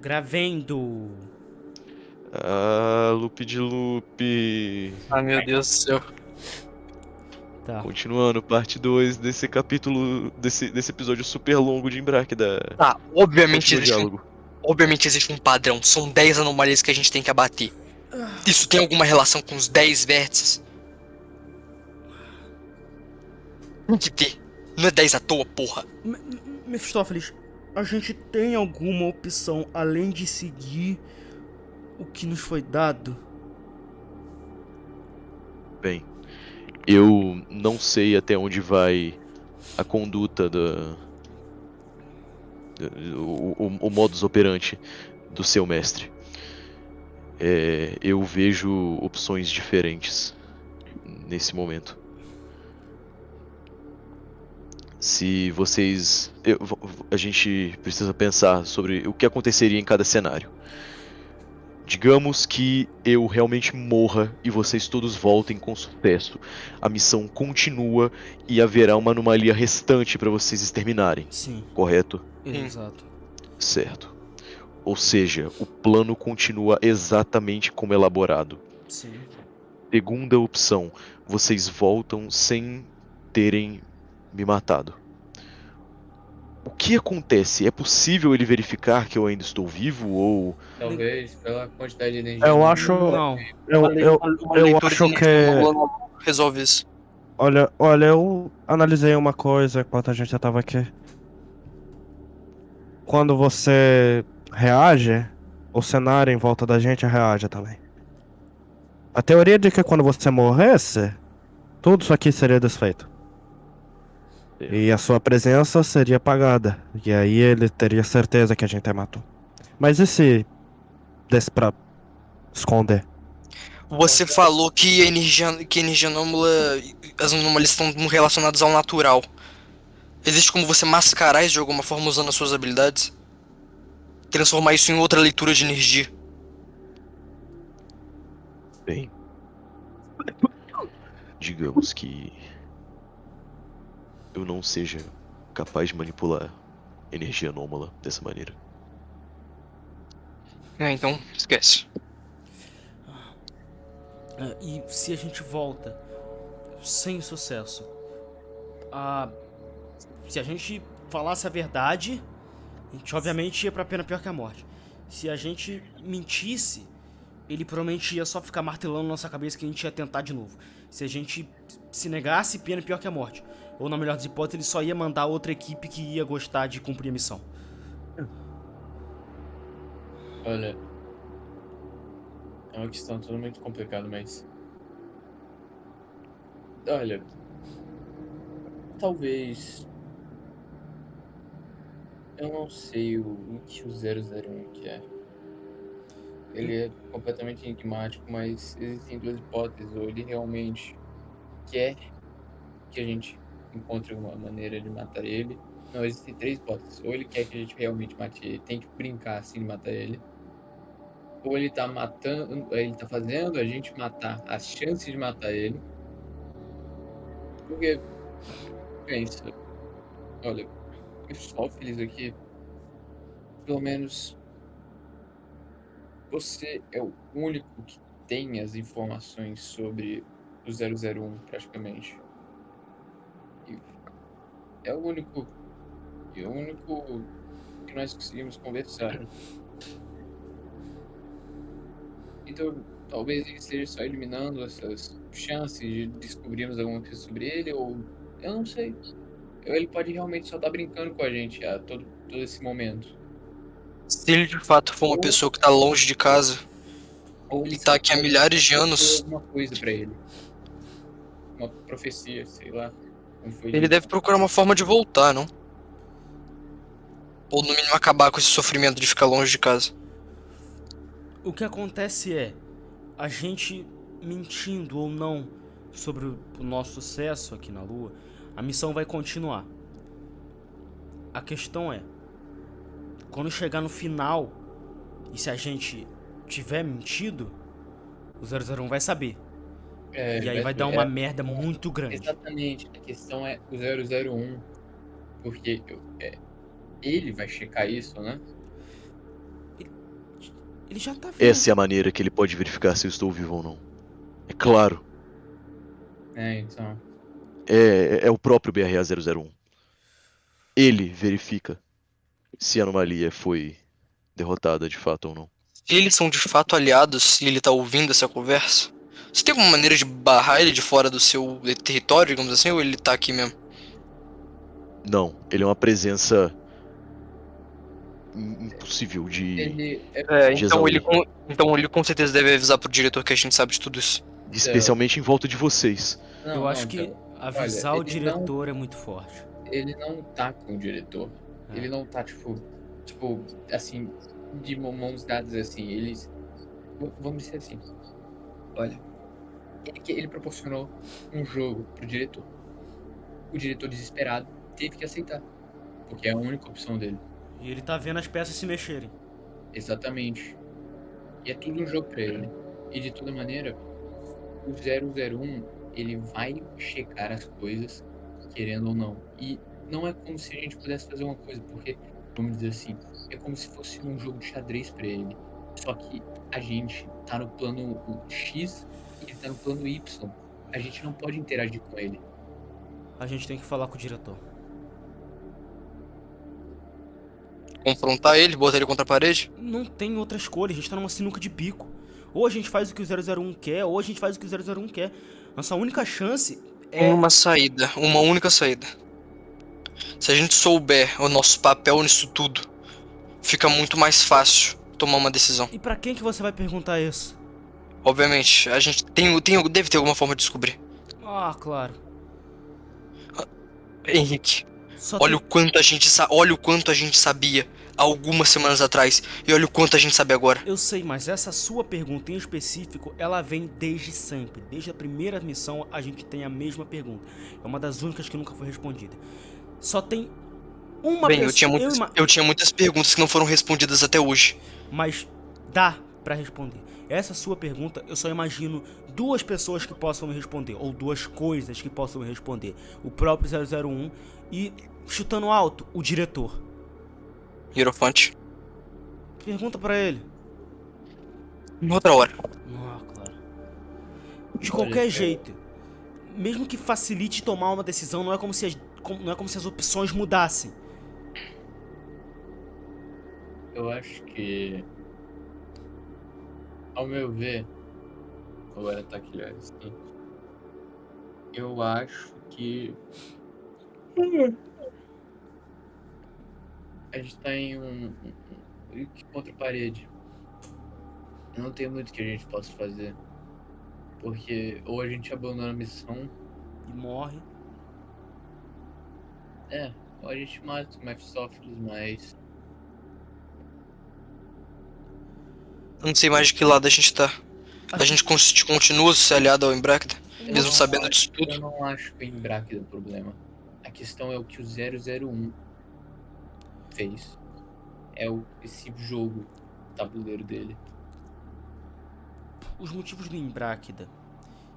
Gravendo. Ah, loop de loop. Ah, meu Deus do céu. Tá. Continuando, parte 2 desse capítulo, desse episódio super longo de Embraque da... Tá, Continua o diálogo. obviamente existe um padrão. São 10 anomalias que a gente tem que abater. Isso tem alguma relação com os 10 vértices? Tem que ter. Não é 10 à toa, porra. Mefistófeles, a gente tem alguma opção além de seguir o que nos foi dado? Bem, eu não sei até onde vai a conduta o modus operandi do seu mestre. Eu vejo opções diferentes nesse momento. Se vocês... a gente precisa pensar sobre o que aconteceria em cada cenário. Digamos que eu realmente morra e vocês todos voltem com sucesso. A missão continua e haverá uma anomalia restante para vocês exterminarem. Sim. Correto? Exato. Certo. Ou seja, o plano continua exatamente como elaborado. Sim. Segunda opção, vocês voltam sem terem me matado. O que acontece? É possível ele verificar que eu ainda estou vivo ou... Talvez pela quantidade de energia. Eu acho. Não. Eu leitura acho de que. energia não resolve isso. Olha, eu analisei uma coisa enquanto a gente já tava aqui. Quando você reage, o cenário em volta da gente reage também. A teoria de que quando você morresse, tudo isso aqui seria desfeito. E a sua presença seria apagada. E aí ele teria certeza que a gente matou. Mas e se desse pra esconder? Você falou que a energia anômala, as anomalias estão relacionadas ao natural. Existe como você mascarar isso de alguma forma usando as suas habilidades? Transformar isso em outra leitura de energia. Bem, digamos que eu não seja capaz de manipular energia anômala dessa maneira. Então, esquece. E se a gente volta sem sucesso? Se a gente falasse a verdade, a gente obviamente ia pra pena pior que a morte. Se a gente mentisse, ele provavelmente ia só ficar martelando na nossa cabeça que a gente ia tentar de novo. Se a gente se negasse, pena pior que a morte. Ou na melhor das hipóteses, ele só ia mandar outra equipe que ia gostar de cumprir a missão. Olha, é uma questão toda muito complicada, mas... Olha, talvez... Eu não sei o que o 001 quer. Ele é completamente enigmático, mas existem duas hipóteses. Ou ele realmente quer que a gente encontre uma maneira de matar ele. Não, existem três hipóteses. Ou ele quer que a gente realmente mate ele, tem que brincar assim de matar ele. Ou ele tá matando, ele tá fazendo a gente matar as chances de matar ele. Porque, pensa, olha, eu estou feliz aqui. Pelo menos você é o único que tem as informações sobre o 001, praticamente. E é o único que nós conseguimos conversar. Então, talvez ele esteja só eliminando essas chances de descobrirmos alguma coisa sobre ele, ou eu não sei. Ou ele pode realmente só estar brincando com a gente a todo esse momento. Se ele de fato for uma pessoa que tá longe de casa, Ou ele e tá aqui há milhares de falou anos, alguma coisa pra ele. Uma profecia, sei lá. Como foi ele dito. deve procurar uma forma de voltar, não? Ou no mínimo acabar com esse sofrimento de ficar longe de casa. O que acontece é, a gente mentindo ou não sobre o nosso sucesso aqui na Lua, a missão vai continuar. A questão é, quando chegar no final, e se a gente tiver mentido, o 001 vai saber. E aí vai dar uma merda muito grande. Exatamente. A questão é o 001. Porque ele vai checar isso, né? Ele já tá vendo. Essa é a maneira que ele pode verificar se eu estou vivo ou não. É claro, Então. é o próprio BRA-001. Ele verifica se a anomalia foi derrotada de fato ou não. Se eles são de fato aliados e ele tá ouvindo essa conversa, você tem alguma maneira de barrar ele de fora do seu território, digamos assim, ou ele tá aqui mesmo? Não, ele é uma presença impossível de Ele é de Então ele, exaure. então ele com certeza deve avisar pro diretor que a gente sabe de tudo isso. Especialmente em volta de vocês. Eu acho que Theo. avisar Olha, o diretor é muito forte. Ele não tá com o diretor. É. Ele não tá, tipo, assim, de mãos dadas, assim. Eles. Vamos dizer assim. Olha, ele proporcionou um jogo pro diretor. O diretor, desesperado, teve que aceitar. Porque é a única opção dele. E ele tá vendo as peças se mexerem. Exatamente. E é tudo um jogo pra ele. E de toda maneira, o 001, ele vai checar as coisas, querendo ou não. E não é como se a gente pudesse fazer uma coisa, porque, vamos dizer assim, é como se fosse um jogo de xadrez pra ele. Só que a gente tá no plano X e ele tá no plano Y. A gente não pode interagir com ele. A gente tem que falar com o diretor. Confrontar ele, botar ele contra a parede? Não tem outra escolha, a gente tá numa sinuca de bico. Ou a gente faz o que o 001 quer, ou a gente faz o que o 001 quer. Nossa única chance é... Uma saída, uma única saída. Se a gente souber o nosso papel nisso tudo, fica muito mais fácil tomar uma decisão. E pra quem que você vai perguntar isso? Obviamente, a gente deve ter alguma forma de descobrir. Ah, claro. Henrique, Só olha tem... olha o quanto a gente sabia há algumas semanas atrás e olha o quanto a gente sabe agora. Eu sei, mas essa sua pergunta em específico, ela vem desde sempre. Desde a primeira missão, a gente tem a mesma pergunta. É uma das únicas que nunca foi respondida. Só tem uma Bem, pessoa... eu tinha muitas perguntas que não foram respondidas até hoje. Mas dá pra responder. Essa sua pergunta, eu só imagino duas pessoas que possam me responder, ou duas coisas que possam me responder. O próprio 001 e, chutando alto, o diretor. Hierofante. Pergunta pra ele. Em outra hora. Ah, claro. De qualquer Theo, jeito, mesmo que facilite tomar uma decisão, não é como se as opções mudassem. eu acho que, ao meu ver, agora tá aqui, assim, eu acho que a gente tá em contra a parede. Não tem muito que a gente possa fazer. Porque ou a gente abandona a missão, E morre. ou a gente mata o Mephistopheles, mas Não sei mais de que lado a gente tá. A gente continua se aliado ao Embráquida, eu mesmo não sabendo acho- disso tudo. Eu não acho que o Embraque é o problema. A questão é o que o 001 fez. Esse jogo, tabuleiro dele. Os motivos do Embráquida,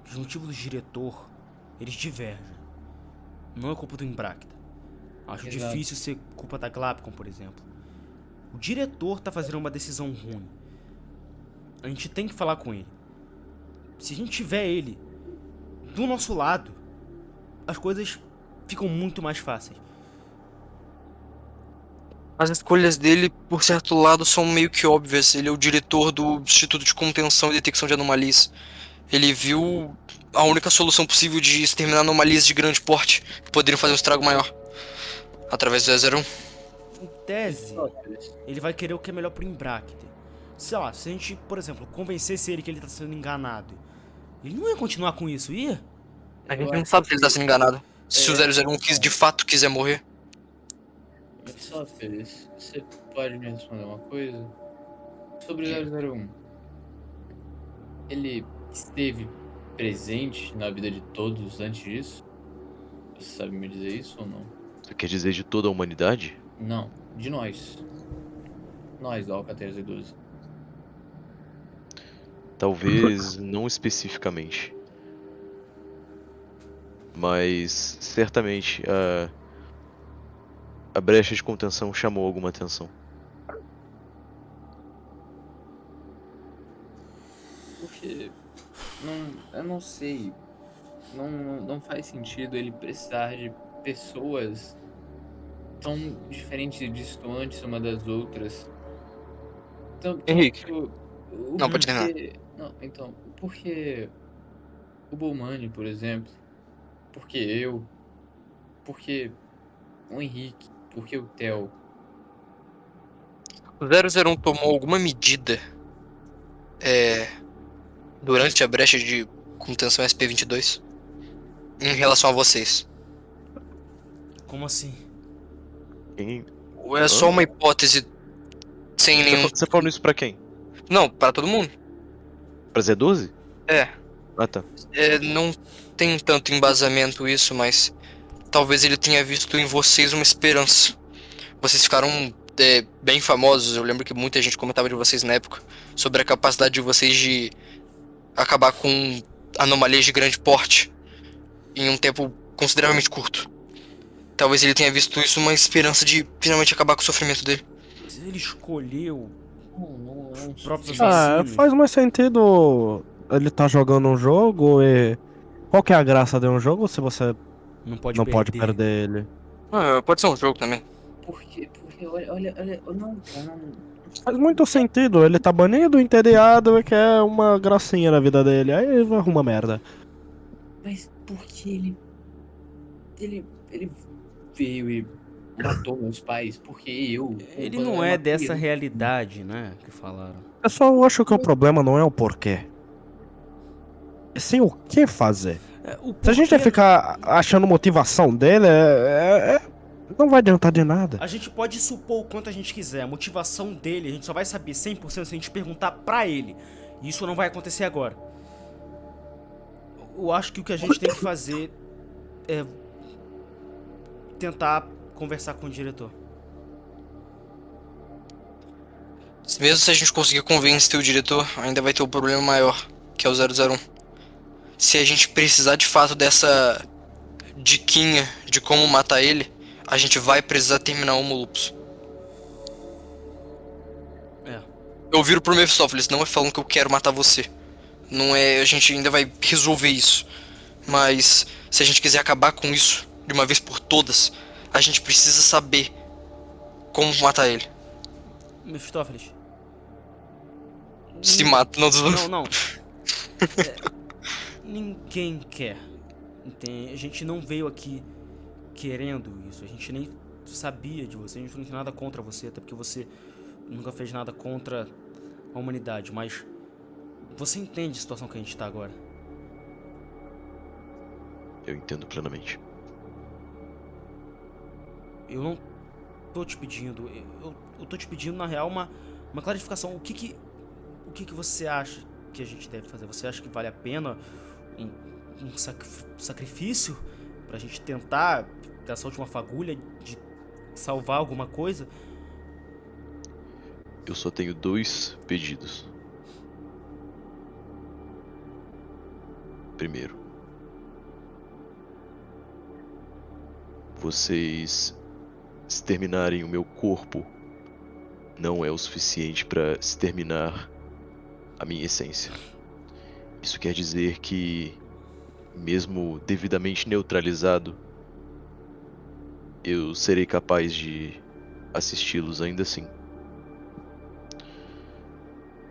os motivos do diretor, eles divergem. Não é culpa do Embráquida. Acho Exato. difícil ser culpa da Glapcon, por exemplo. O diretor tá fazendo uma decisão ruim. A gente tem que falar com ele. Se a gente tiver ele do nosso lado, as coisas ficam muito mais fáceis. As escolhas dele, por certo lado, são meio que óbvias. Ele é o diretor do Instituto de Contenção e Detecção de Anomalias. Ele viu a única solução possível de exterminar anomalias de grande porte que poderiam fazer um estrago maior. Através do 001. Em tese, ele vai querer o que é melhor pro Embráquida. Sei lá, se a gente, por exemplo, convencesse ele que ele tá sendo enganado, ele não ia continuar com isso, ia? A gente não sabe se ele tá sendo enganado. Se o 001 de fato quiser morrer. Mephistopheles, você pode me responder uma coisa? Sobre o 001. Ele esteve presente na vida de todos antes disso? Você sabe me dizer isso ou não? Você quer dizer de toda a humanidade? Não, de nós. Nós, da Alcateia 12. Talvez não especificamente. Mas certamente a brecha de contenção chamou alguma atenção. Porque eu não sei. Não faz sentido ele precisar de pessoas tão diferentes e distantes uma das outras. Henrique, O não, pode terminar. porquê. Não, então, o porquê o Bomani, por exemplo, porque eu, porque o Henrique, porque o Theo. O 001 tomou alguma medida é, durante a brecha de contenção SP-22 em relação a vocês? Como assim? Quem... Ou é só Hã? uma hipótese sem nenhum... Você falando isso pra quem? Não, para todo mundo. Pra Z12? É, Ah, tá. não tem tanto embasamento isso, mas talvez ele tenha visto em vocês uma esperança. Vocês ficaram bem famosos, eu lembro que muita gente comentava de vocês na época, sobre a capacidade de vocês de acabar com anomalias de grande porte em um tempo consideravelmente curto. Talvez ele tenha visto isso uma esperança de finalmente acabar com o sofrimento dele. Mas ele escolheu Não, os próprios Ah, assassinos. faz mais sentido ele tá jogando um jogo e. Qual que é a graça de um jogo se você Não pode não perder. pode perder ele? Pode ser um jogo também. porque olha, não, Faz muito sentido, ele tá banido, entediado e quer uma gracinha na vida dele. Aí ele arruma merda. mas porque ele veio e matou meus pais, porque eu. Ele eu não era é uma dessa criança. realidade, né? Que falaram. Eu só acho que o problema não é o porquê. E sim o que fazer. O Se a gente vai porquê- ficar achando motivação dele, não vai adiantar de nada. A gente pode supor o quanto a gente quiser. A motivação dele, a gente só vai saber 100% se a gente perguntar pra ele. E isso não vai acontecer agora. Eu acho que o que a gente tem que fazer é tentar conversar com o diretor. Mesmo se a gente conseguir convencer o diretor, ainda vai ter um problema maior, que é o 001. Se a gente precisar de fato dessa diquinha de como matar ele, a gente vai precisar terminar o Lupus. É. Eu viro pro Mephistopheles, não é falando que eu quero matar você. Não é, a gente ainda vai resolver isso. Mas se a gente quiser acabar com isso de uma vez por todas, a gente precisa saber como matar ele. Mephistófeles. Se mata, não. Não. Ninguém quer. Entende? A gente não veio aqui querendo isso. A gente nem sabia de você. A gente não tem nada contra você, até porque você nunca fez nada contra a humanidade. Mas você entende a situação que a gente tá agora. Eu entendo plenamente. Eu não tô te pedindo. Eu tô te pedindo, na real, uma clarificação. O que você acha que a gente deve fazer? Você acha que vale a pena um sacrifício pra gente tentar essa última fagulha de salvar alguma coisa? Eu só tenho 2 pedidos. Primeiro, vocês exterminarem o meu corpo não é o suficiente para exterminar a minha essência. Isso quer dizer que, mesmo devidamente neutralizado, eu serei capaz de assisti-los ainda assim.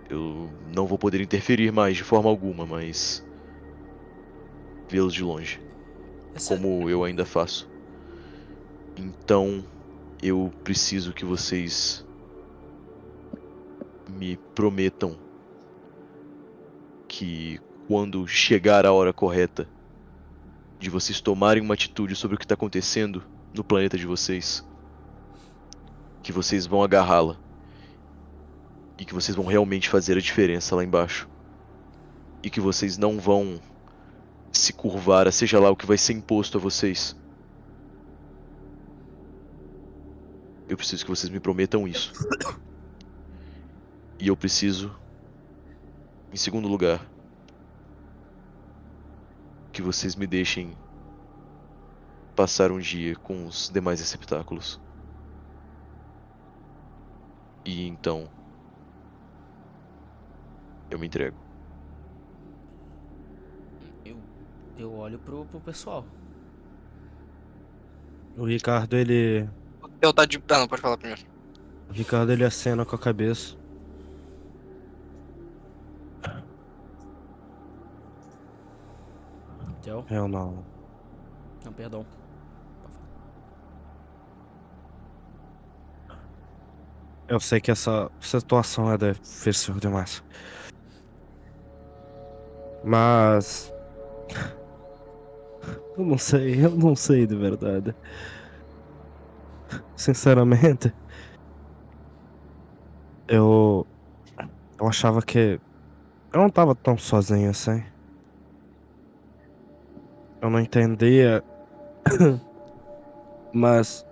Eu não vou poder interferir mais de forma alguma, mas vê-los de longe, como eu ainda faço. Então, eu preciso que vocês me prometam que, quando chegar a hora correta de vocês tomarem uma atitude sobre o que está acontecendo no planeta de vocês, que vocês vão agarrá-la e que vocês vão realmente fazer a diferença lá embaixo, e que vocês não vão se curvar a seja lá o que vai ser imposto a vocês. Eu preciso que vocês me prometam isso. E eu preciso, em segundo lugar, que vocês me deixem passar um dia com os demais receptáculos. E então, eu me entrego. Eu olho pro pessoal. O Ricardo, ele. Eu tá de. Ah, não, pode falar primeiro. O Ricardo, ele acena com a cabeça. Theo? Eu não. Não, perdão. Eu sei que essa situação é difícil demais. Mas. Eu não sei de verdade. Sinceramente, eu. Eu achava que. Eu não tava tão sozinho assim. Eu não entendia, mas.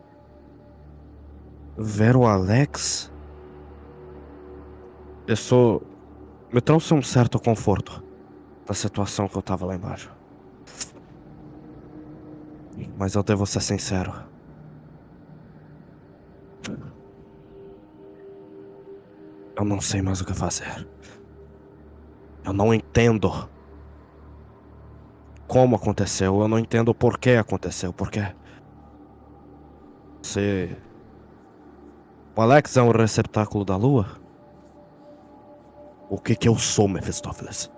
Ver o Alex. Isso me trouxe um certo conforto da situação que eu tava lá embaixo. Mas eu devo ser sincero. Eu não sei mais o que fazer. Eu não entendo como aconteceu. Eu não entendo por que aconteceu. Porque se o Alex é um receptáculo da lua, o que que eu sou, Mephistófeles?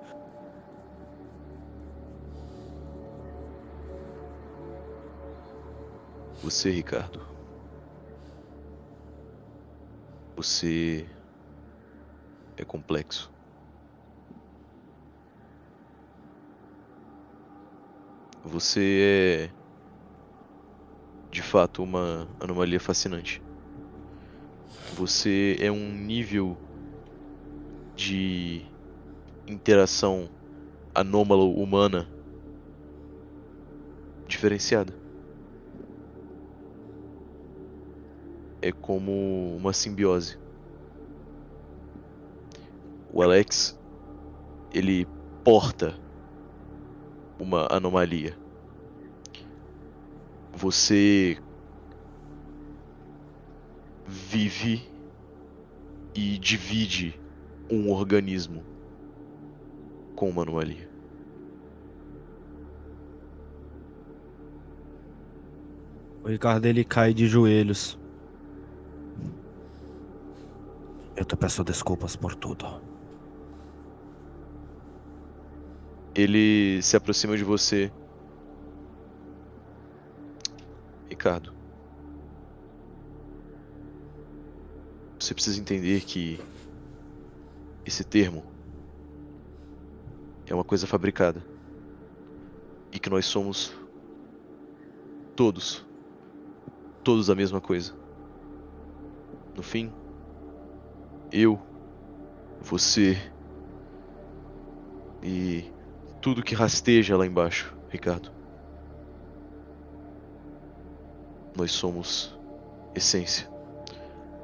Você, Ricardo. Você é complexo. Você é, de fato, uma anomalia fascinante. Você é um nível de interação anômalo humana diferenciada. É como uma simbiose. O Alex, ele porta uma anomalia. Você vive e divide um organismo com uma anomalia. O Ricardo, ele cai de joelhos. Eu te peço desculpas por tudo. Ele se aproxima de você. Ricardo, você precisa entender que esse termo é uma coisa fabricada. E que nós somos todos a mesma coisa. No fim, eu, você e tudo que rasteja lá embaixo, Ricardo. Nós somos essência,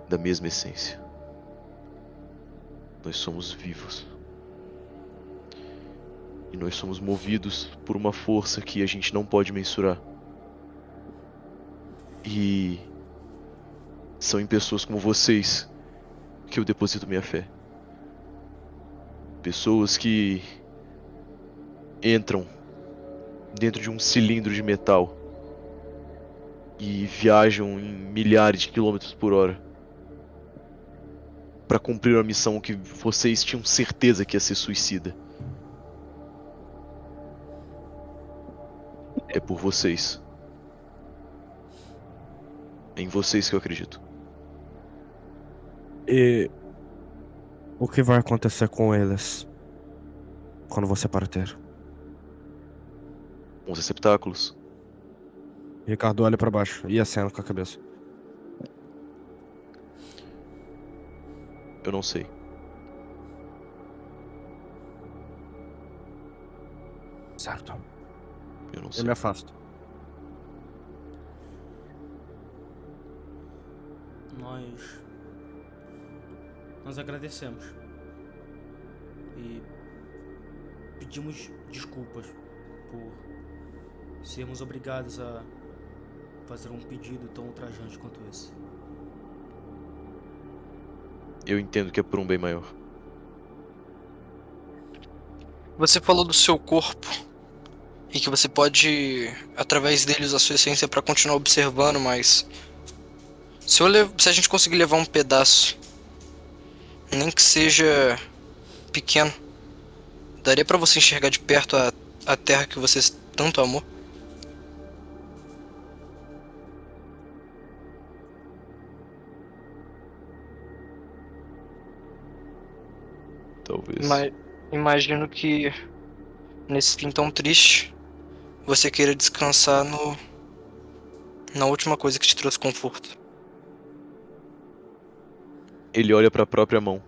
da mesma essência. Nós somos vivos. E nós somos movidos por uma força que a gente não pode mensurar. E são em pessoas como vocês que eu deposito minha fé. Pessoas que entram dentro de um cilindro de metal e viajam em milhares de quilômetros por hora para cumprir uma missão que vocês tinham certeza que ia ser suicida. É por vocês. É em vocês que eu acredito. E o que vai acontecer com eles quando você partir? Os receptáculos. Ricardo olha pra baixo e acena com a cabeça. Eu não sei. Certo. Eu não Eu sei. me afasto. Nós agradecemos. E pedimos desculpas por sermos obrigados a fazer um pedido tão ultrajante quanto esse. Eu entendo que é por um bem maior. Você falou do seu corpo. E que você pode, através dele, usar sua essência pra continuar observando, mas se a gente conseguir levar um pedaço, nem que seja pequeno, daria pra você enxergar de perto a terra que você tanto amou. Talvez. Mas imagino que nesse fim tão triste, você queira descansar na última coisa que te trouxe conforto. Ele olha pra própria mão.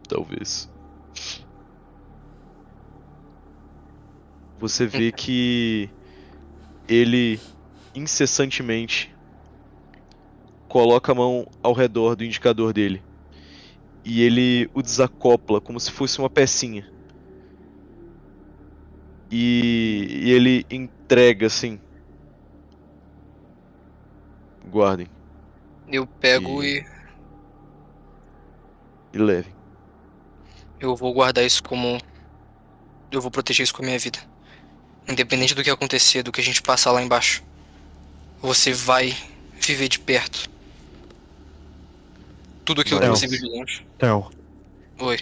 Talvez. Você vê que ele incessantemente coloca a mão ao redor do indicador dele. E ele o desacopla como se fosse uma pecinha. E ele entrega assim. Guardem Eu pego e, e e levem. eu vou guardar isso como. Eu vou proteger isso com a minha vida. Independente do que acontecer, do que a gente passar lá embaixo. Você vai viver de perto tudo aquilo que Mas- você viu de longe. Theo, Oi,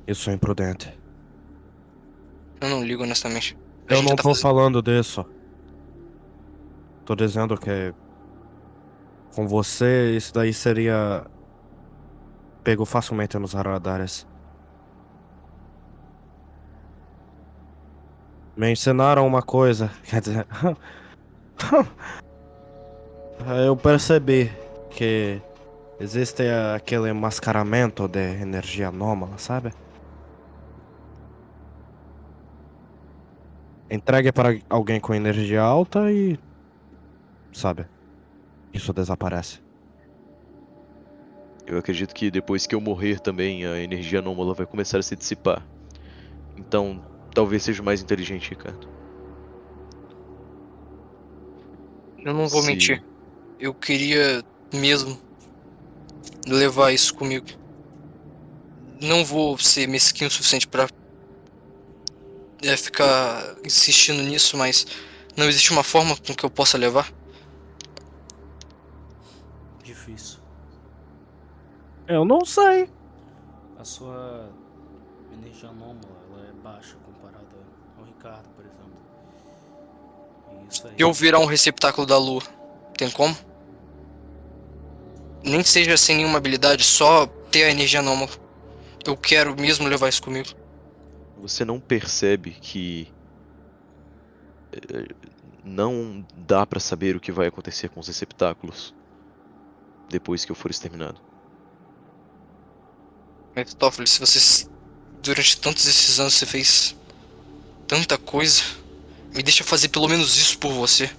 isso é imprudente. eu não ligo honestamente. A Eu gente não tá tô fazendo. falando disso. Tô dizendo que com você isso daí seria pego facilmente nos radares. Me ensinaram uma coisa, quer dizer, eu percebi que existe aquele mascaramento de energia anômala, sabe? Entregue para alguém com energia alta e, sabe, isso desaparece. Eu acredito que depois que eu morrer também, a energia anômala vai começar a se dissipar. Então, talvez seja o mais inteligente, Ricardo. Eu não vou mentir. Se Eu queria mesmo levar isso comigo. Não vou ser mesquinho o suficiente pra ficar insistindo nisso, mas não existe uma forma com que eu possa levar. Difícil. Eu não sei. A sua energia anômala, ela é baixa comparada ao Ricardo, por exemplo. E isso aí. Eu virar um receptáculo da lua. Tem como? Nem que seja sem nenhuma habilidade, só ter a energia anômala. Eu quero mesmo levar isso comigo. você não percebe que não dá pra saber o que vai acontecer com os receptáculos depois que eu for exterminado. Mephistófeles, se você durante tantos esses anos você fez tanta coisa, me deixa fazer pelo menos isso por você.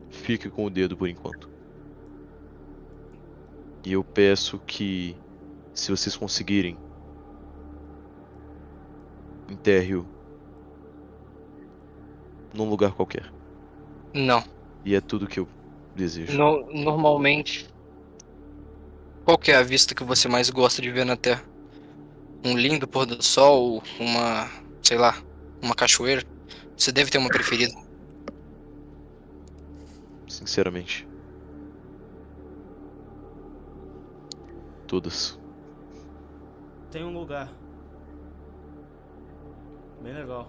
Fique com o dedo por enquanto. E eu peço que, se vocês conseguirem, enterre-o num lugar qualquer. Não. E é tudo que eu desejo. Normalmente, qual que é a vista que você mais gosta de ver na Terra? Um lindo pôr do sol, uma, sei lá, uma cachoeira? Você deve ter uma preferida. Sinceramente. Todas. Tem um lugar bem legal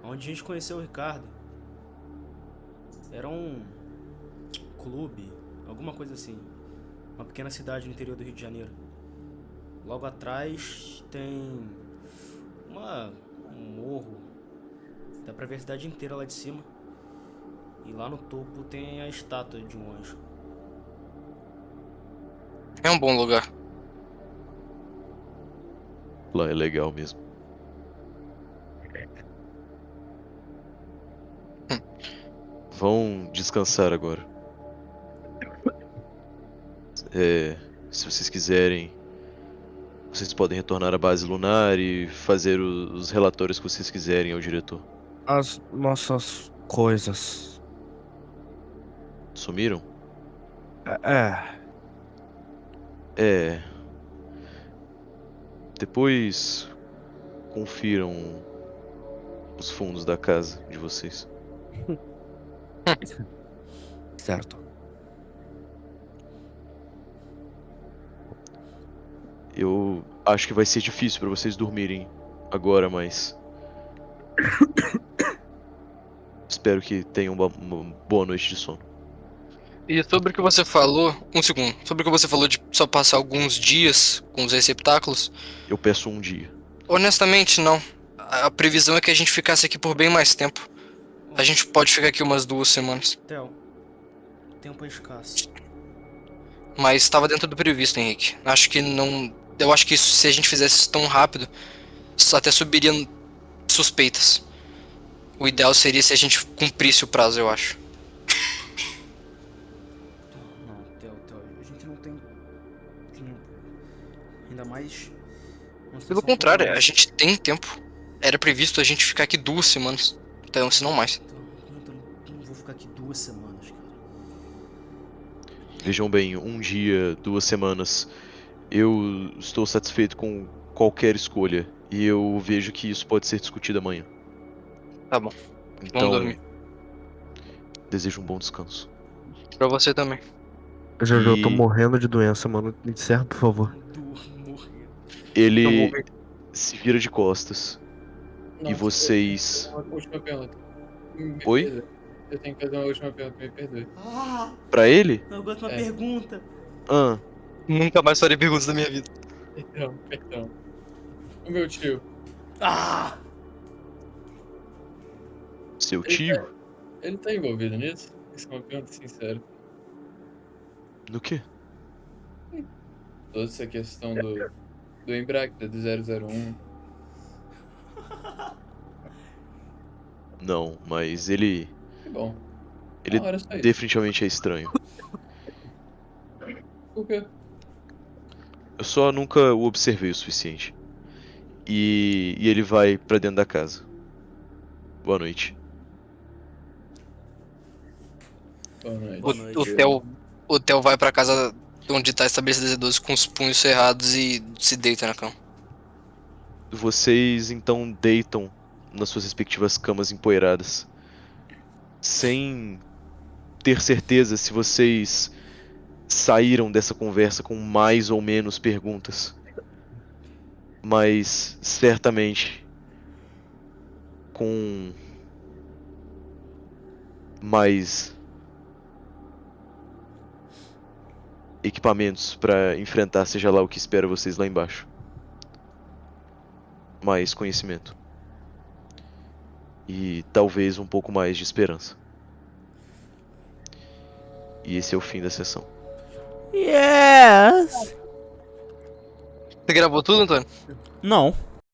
onde a gente conheceu o Ricardo. Era um clube, alguma coisa assim. Uma pequena cidade no interior do Rio de Janeiro. Logo atrás tem um morro. Dá pra ver a cidade inteira lá de cima. E lá no topo tem a estátua de um anjo. É um bom lugar. Lá é legal mesmo. Vão descansar agora. Se vocês quiserem, vocês podem retornar à base lunar e fazer os relatórios que vocês quiserem ao diretor. As nossas coisas. Sumiram? É. É. Depois confiram os fundos da casa de vocês. Certo. Eu acho que vai ser difícil pra vocês dormirem agora, mas espero que tenham uma boa noite de sono. E sobre o que você falou, um segundo, sobre o que você falou de só passar alguns dias com os receptáculos, Eu peço um dia. honestamente não. A previsão é que a gente ficasse aqui por bem mais tempo. A gente pode ficar aqui umas 2 semanas. Theo, tempo é escasso. Mas estava dentro do previsto, Henrique. Acho que não. Eu acho que isso, se a gente fizesse isso tão rápido, isso até subiria suspeitas. O ideal seria se a gente cumprisse o prazo, eu acho. Não, Theo, a gente não tem tempo. Ainda mais. numa Pelo situação contrário, como a essa. gente tem tempo. Era previsto a gente ficar aqui 2 semanas. Então, se não mais. Então, não vou ficar aqui 2 semanas, cara. Vejam bem, um dia, 2 semanas. Eu estou satisfeito com qualquer escolha. E eu vejo que isso pode ser discutido amanhã. Tá bom. Então, dormir. desejo um bom descanso. Pra você também. Jojo, eu tô E- morrendo de doença, mano. Me encerra, por favor. Morrer. Ele se vira de costas. Não, E vocês. Uma última pergunta. Me Oi? perdoe. Eu tenho que fazer uma última pergunta, me perdoe. Ah, Pra ele? não aguento uma É. pergunta. Ah, Nunca mais farei perguntas da minha vida. Perdão. O meu tio, Ah! seu tio? ele tá envolvido nisso? Isso é uma pergunta sincera. No quê? Toda essa questão do Embráctida, do 001. Não, mas ele. Que bom. Ele Não, era só isso. definitivamente é estranho. Por quê? Eu só nunca o observei o suficiente. E ele vai pra dentro da casa. Boa noite. Boa noite. Boa noite. O Theo vai pra casa onde tá estabelecido a Z12 com os punhos cerrados e se deita na cama. Vocês então deitam nas suas respectivas camas empoeiradas. Sem ter certeza se vocês saíram dessa conversa com mais ou menos perguntas. Mas certamente com mais equipamentos pra enfrentar seja lá o que espera vocês lá embaixo. Mais conhecimento. E talvez um pouco mais de esperança. E esse é o fim da sessão. Yes! Você gravou tudo, Antônio? Não.